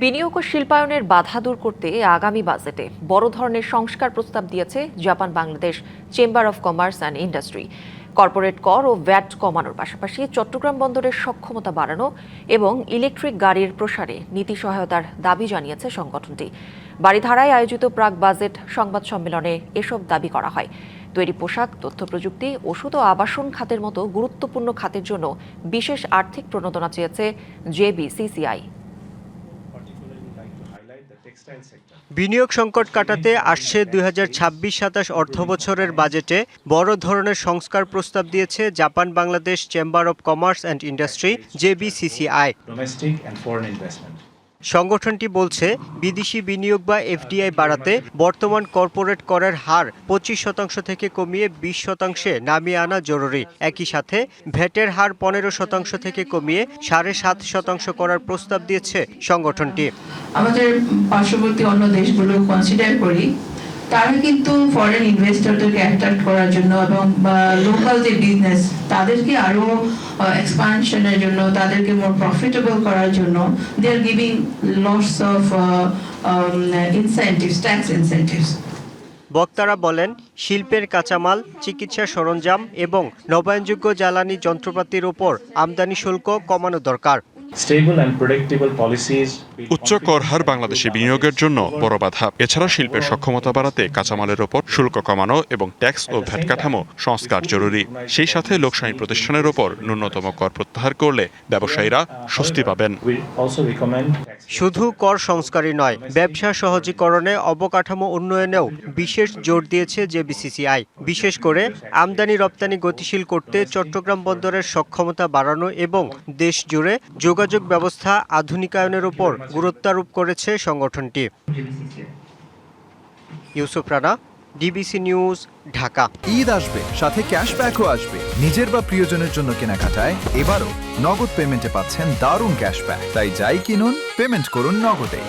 বিনিয়োগ ও শিল্পায়নের বাধা দূর করতে আগামী বাজেটে বড় ধরনের সংস্কার প্রস্তাব দিয়েছে Japan Bangladesh chamber of commerce and industry. Corporate কর ও ভ্যাট কমানোর পাশাপাশি চট্টগ্রাম বন্দরের সক্ষমতা বাড়ানো এবং ইলেকট্রিক গাড়ির প্রসারে নীতি সহায়তার দাবি জানিয়েছে সংগঠনটি। বারিধারায় আয়োজিত প্রাক বাজেট সংবাদ সম্মেলনে এসব দাবি করা হয়। তৈরি পোশাক, তথ্য প্রযুক্তি, ওষুধ ও আবাসন খাতের মতো গুরুত্বপূর্ণ খাতের জন্য বিশেষ আর্থিক প্রণোদনা চেয়েছে জেবিসিসিআই। বিনিয়োগ সংকট কাটাতে আসছে 2026-27 অর্থবছরের বাজেটে বড় ধরনের সংস্কার প্রস্তাব দিয়েছে Japan Bangladesh chamber of commerce and industry JBCCI. সংগঠনটি বলছে, বিদেশি বিনিয়োগ বা এফডিআই বাড়াতে বর্তমান কর্পোরেট করের হার 25% থেকে কমিয়ে 20% নামিয়ে আনা জরুরি। একই সাথে ভ্যাটের হার 15% থেকে কমিয়ে 7.5% করার প্রস্তাব দিয়েছে সংগঠনটি। আমাদের পার্শ্ববর্তী অন্য দেশগুলো কনসিডার করি, তারা কিন্তু ফরেন ইনভেস্টরদেরকে অ্যাট্রাক্ট করার জন্য এবং লোকাল যে বিজনেস তাদেরকে আরো এক্সপানশনের জন্য, তাদেরকে মোর প্রফিটেবল করার জন্য they are giving lots of incentives, tax incentives. বক্তারা বলেন, শিল্পের কাঁচামাল, চিকিৎসা সরঞ্জাম এবং নবায়নযোগ্য জ্বালানি যন্ত্রপাতির ওপর আমদানি শুল্ক কমানো দরকার। উচ্চ কর হার বাংলাদেশে বিনিয়োগের জন্য বড় বাধা। এছাড়া শিল্পের সক্ষমতা বাড়াতে কাঁচামালের ওপর শুল্ক কমানো এবং ট্যাক্স ও ভ্যাট কাঠামো সংস্কার জরুরি। সেই সাথে লোকসানি প্রতিষ্ঠানের ওপর ন্যূনতম কর প্রত্যাহার করলে ব্যবসায়ীরা স্বস্তি পাবেন। শুধু কর সংস্কারই নয়, ব্যবসা সহজীকরণে অবকাঠামো উন্নয়নেও বিশেষ জোর দিয়েছে জেবিসিসিআই। বিশেষ করে আমদানি রপ্তানি গতিশীল করতে চট্টগ্রাম বন্দরের সক্ষমতা বাড়ানো এবং দেশ জুড়ে যোগাযোগ ব্যবস্থা আধুনিকায়নের উপর গুরুত্ব আরোপ করেছে সংগঠনটি। Yusuf Rana, DBC news, Dhaka. ঈদ আসবে, সাথে ক্যাশব্যাকও আসবে। নিজের বা প্রিয়জনের জন্য কেনাকাটায় এবারও নগদ পেমেন্টে পাচ্ছেন দারুণ ক্যাশব্যাক। তাই যাই কিনুন, পেমেন্ট করুন নগদে।